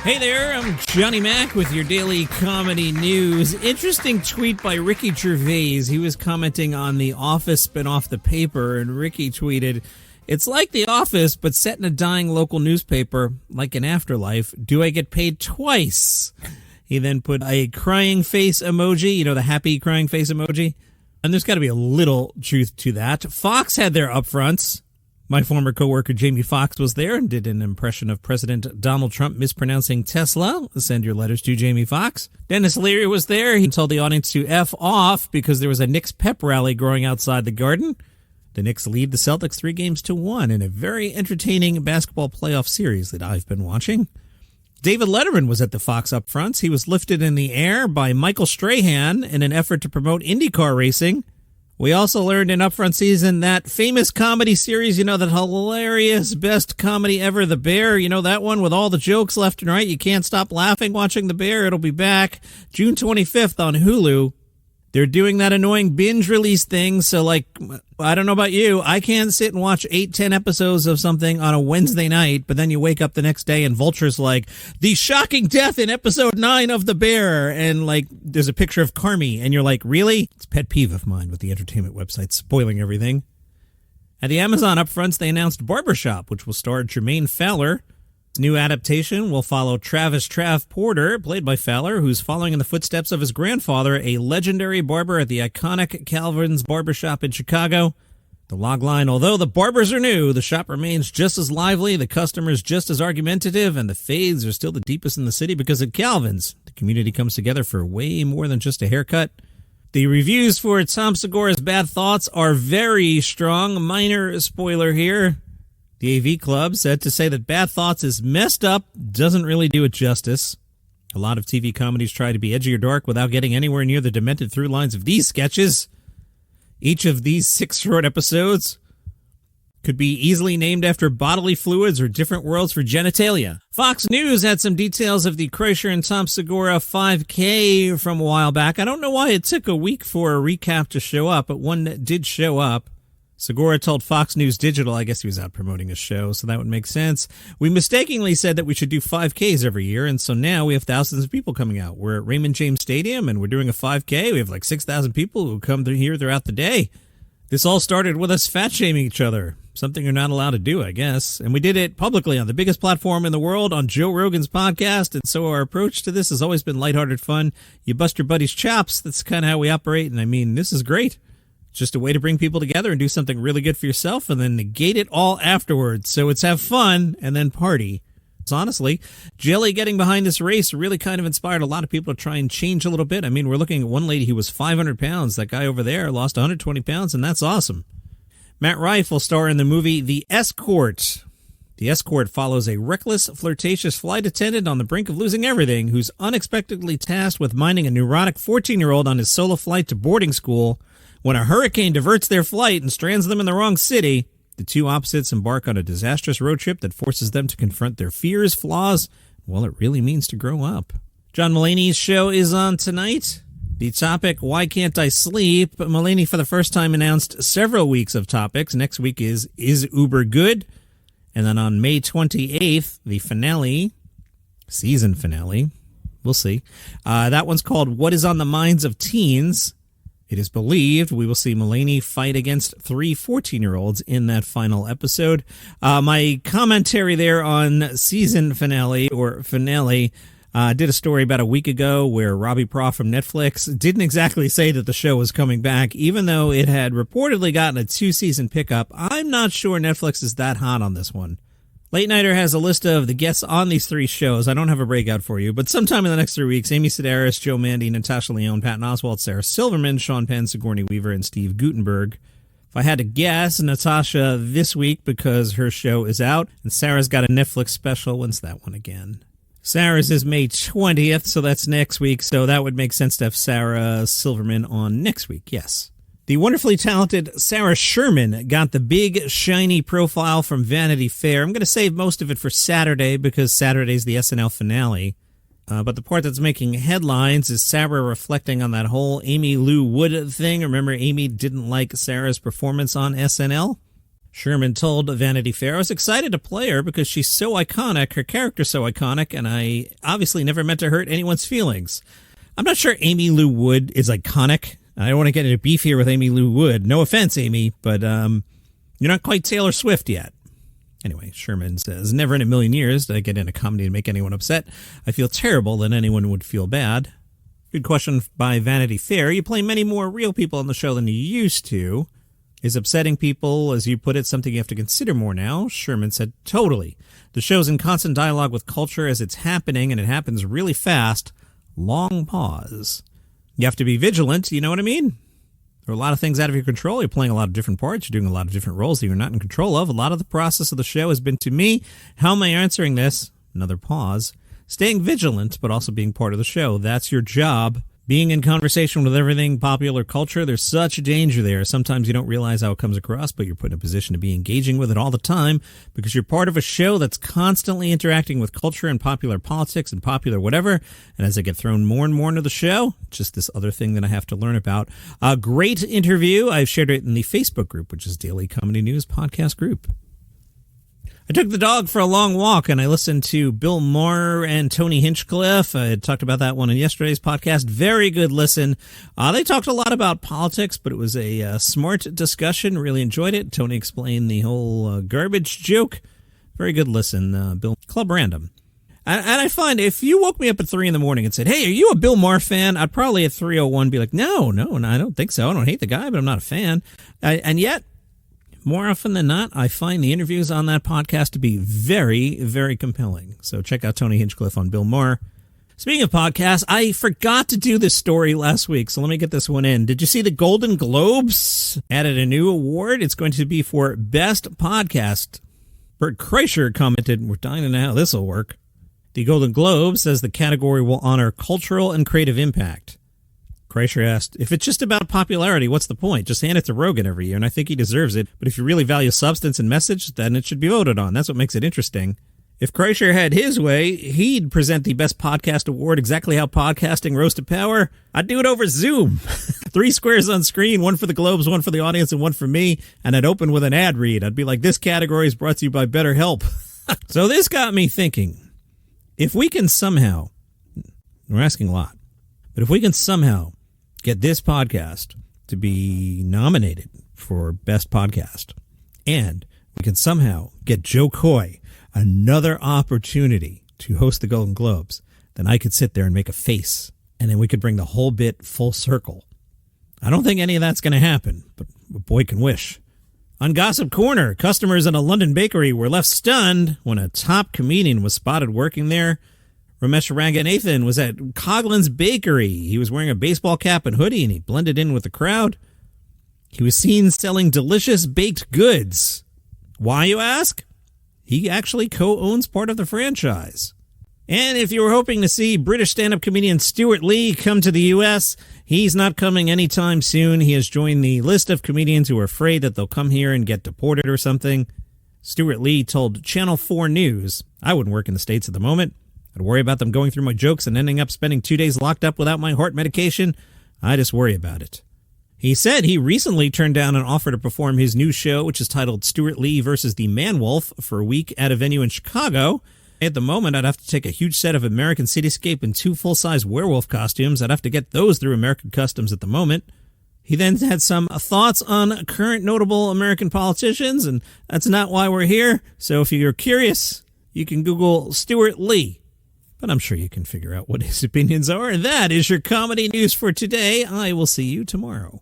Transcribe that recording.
Hey there, I'm Johnny Mac with your daily comedy news. Interesting tweet by Ricky Gervais. He was commenting on The Office spinoff The Paper, and Ricky tweeted, "It's like The Office, but set in a dying local newspaper, like an afterlife. Do I get paid twice?" He then put a crying face emoji, you know, the happy crying face emoji. And there's got to be a little truth to that. Fox had their upfronts. My former coworker Jamie Foxx was there and did an impression of President Donald Trump mispronouncing Tesla. Send your letters to Jamie Foxx. Dennis Leary was there. He told the audience to F off because there was a Knicks pep rally growing outside the Garden. The Knicks lead the Celtics 3-1 in a very entertaining basketball playoff series that I've been watching. David Letterman was at the Fox Upfronts. He was lifted in the air by Michael Strahan in an effort to promote IndyCar racing. We also learned in Upfront season that famous comedy series, you know, that hilarious best comedy ever, The Bear, you know, that one with all the jokes left and right. You can't stop laughing watching The Bear. It'll be back June 25th on Hulu. They're doing that annoying binge release thing. So, like, I don't know about you. I can't sit and watch 8-10 episodes of something on a Wednesday night, but then you wake up the next day and Vulture's like, the shocking death in episode 9 of The Bear. And, like, there's a picture of Carmi. And you're like, really? It's a pet peeve of mine with the entertainment website spoiling everything. At the Amazon Upfronts, they announced Barbershop, which will star Jermaine Fowler. New adaptation will follow Travis Trav Porter, played by Fowler, who's following in the footsteps of his grandfather, a legendary barber at the iconic Calvin's Barbershop in Chicago. The logline, although the barbers are new, the shop remains just as lively, the customers just as argumentative, and the fades are still the deepest in the city because at Calvin's, the community comes together for way more than just a haircut. The reviews for Tom Segura's Bad Thoughts are very strong. Minor spoiler here. The AV Club said to say that Bad Thoughts is messed up doesn't really do it justice. A lot of TV comedies try to be edgy or dark without getting anywhere near the demented through lines of these sketches. Each of these 6 short episodes could be easily named after bodily fluids or different worlds for genitalia. Fox News had some details of the Kreischerr and Tom Segura 5K from a while back. I don't know why it took a week for a recap to show up, but one did show up. Segura told Fox News Digital, I guess he was out promoting a show, so that would make sense. We mistakenly said that we should do 5Ks every year, and so now we have thousands of people coming out. We're at Raymond James Stadium, and we're doing a 5K. We have like 6,000 people who come through here throughout the day. This all started with us fat-shaming each other, something you're not allowed to do, I guess. And we did it publicly on the biggest platform in the world, on Joe Rogan's podcast, and so our approach to this has always been lighthearted fun. You bust your buddy's chops. That's kind of how we operate, and I mean, this is great. Just a way to bring people together and do something really good for yourself and then negate it all afterwards. So it's have fun and then party. It's honestly, Jelly getting behind this race really kind of inspired a lot of people to try and change a little bit. I mean, we're looking at one lady who was 500 pounds. That guy over there lost 120 pounds, and that's awesome. Matt Rife will star in the movie The Escort. The Escort follows a reckless, flirtatious flight attendant on the brink of losing everything who's unexpectedly tasked with minding a neurotic 14-year-old on his solo flight to boarding school. When a hurricane diverts their flight and strands them in the wrong city, the two opposites embark on a disastrous road trip that forces them to confront their fears, flaws, and what it really means to grow up. John Mulaney's show is on tonight. The topic, Why Can't I Sleep? Mulaney for the first time announced several weeks of topics. Next week is Uber Good? And then on May 28th, the finale, season finale, we'll see. That one's called What is on the Minds of Teens? It is believed we will see Mulaney fight against 3 14-year-olds in that final episode. My commentary there on season finale, did a story about a week ago where Robbie Proff from Netflix didn't exactly say that the show was coming back, even though it had reportedly gotten a 2-season pickup. I'm not sure Netflix is that hot on this one. Late Nighter has a list of the guests on these 3 shows. I don't have a breakout for you, but sometime in the next 3 weeks, Amy Sedaris, Joe Mandy, Natasha Lyonne, Patton Oswalt, Sarah Silverman, Sean Penn, Sigourney Weaver, and Steve Guttenberg. If I had to guess, Natasha this week because her show is out, and Sarah's got a Netflix special. When's that one again? Sarah's is May 20th, so that's next week, so that would make sense to have Sarah Silverman on next week, yes. The wonderfully talented Sarah Sherman got the big, shiny profile from Vanity Fair. I'm going to save most of it for Saturday because Saturday's the SNL finale. But the part that's making headlines is Sarah reflecting on that whole Amy Lou Wood thing. Remember, Amy didn't like Sarah's performance on SNL? Sherman told Vanity Fair, I was excited to play her because she's so iconic, her character's so iconic, and I obviously never meant to hurt anyone's feelings. I'm not sure Amy Lou Wood is iconic. I don't want to get into beef here with Amy Lou Wood. No offense, Amy, but you're not quite Taylor Swift yet. Anyway, Sherman says, never in a million years did I get into comedy to make anyone upset. I feel terrible that anyone would feel bad. Good question by Vanity Fair. You play many more real people on the show than you used to. Is upsetting people, as you put it, something you have to consider more now? Sherman said, totally. The show's in constant dialogue with culture as it's happening, and it happens really fast. Long pause. You have to be vigilant, you know what I mean? There are a lot of things out of your control. You're playing a lot of different parts. You're doing a lot of different roles that you're not in control of. A lot of the process of the show has been, to me, how am I answering this? Another pause. Staying vigilant, but also being part of the show. That's your job. Being in conversation with everything popular culture, there's such a danger there. Sometimes you don't realize how it comes across, but you're put in a position to be engaging with it all the time because you're part of a show that's constantly interacting with culture and popular politics and popular whatever. And as I get thrown more and more into the show, just this other thing that I have to learn about. A great interview. I've shared it in the Facebook group, which is Daily Comedy News Podcast Group. I took the dog for a long walk, and I listened to Bill Maher and Tony Hinchcliffe. I had talked about that one in yesterday's podcast. Very good listen. They talked a lot about politics, but it was a smart discussion. Really enjoyed it. Tony explained the whole garbage joke. Very good listen. Bill, Club Random. And I find if you woke me up at 3 in the morning and said, hey, are you a Bill Maher fan? I'd probably at 3:01 be like, no, I don't think so. I don't hate the guy, but I'm not a fan. And yet, more often than not, I find the interviews on that podcast to be very, very compelling. So check out Tony Hinchcliffe on Bill Maher. Speaking of podcasts, I forgot to do this story last week, so let me get this one in. Did you see the Golden Globes added a new award? It's going to be for Best Podcast. Bert Kreischer commented, we're dying to know how this will work. The Golden Globe says the category will honor cultural and creative impact. Kreischer asked, if it's just about popularity, what's the point? Just hand it to Rogan every year, and I think he deserves it. But if you really value substance and message, then it should be voted on. That's what makes it interesting. If Kreischer had his way, he'd present the Best Podcast Award exactly how podcasting rose to power. I'd do it over Zoom. 3 squares on screen, one for the Globes, one for the audience, and one for me. And I'd open with an ad read. I'd be like, this category is brought to you by BetterHelp. So this got me thinking, if we can somehow, we're asking a lot, but if we can somehow get this podcast to be nominated for Best Podcast, and we can somehow get Joe Coy another opportunity to host the Golden Globes, then I could sit there and make a face, and then we could bring the whole bit full circle. I don't think any of that's going to happen, but a boy can wish. On Gossip Corner, customers in a London bakery were left stunned when a top comedian was spotted working there. Romesh Ranganathan was at Coughlin's Bakery. He was wearing a baseball cap and hoodie, and he blended in with the crowd. He was seen selling delicious baked goods. Why, you ask? He actually co-owns part of the franchise. And if you were hoping to see British stand-up comedian Stuart Lee come to the U.S., he's not coming anytime soon. He has joined the list of comedians who are afraid that they'll come here and get deported or something. Stuart Lee told Channel 4 News, I wouldn't work in the States at the moment. I'd worry about them going through my jokes and ending up spending 2 days locked up without my heart medication. I just worry about it. He said he recently turned down an offer to perform his new show, which is titled Stuart Lee versus the Man-Wolf, for a week at a venue in Chicago. At the moment, I'd have to take a huge set of American Cityscape and 2 full-size werewolf costumes. I'd have to get those through American Customs at the moment. He then had some thoughts on current notable American politicians, and that's not why we're here. So if you're curious, you can Google Stuart Lee. But I'm sure you can figure out what his opinions are. And that is your comedy news for today. I will see you tomorrow.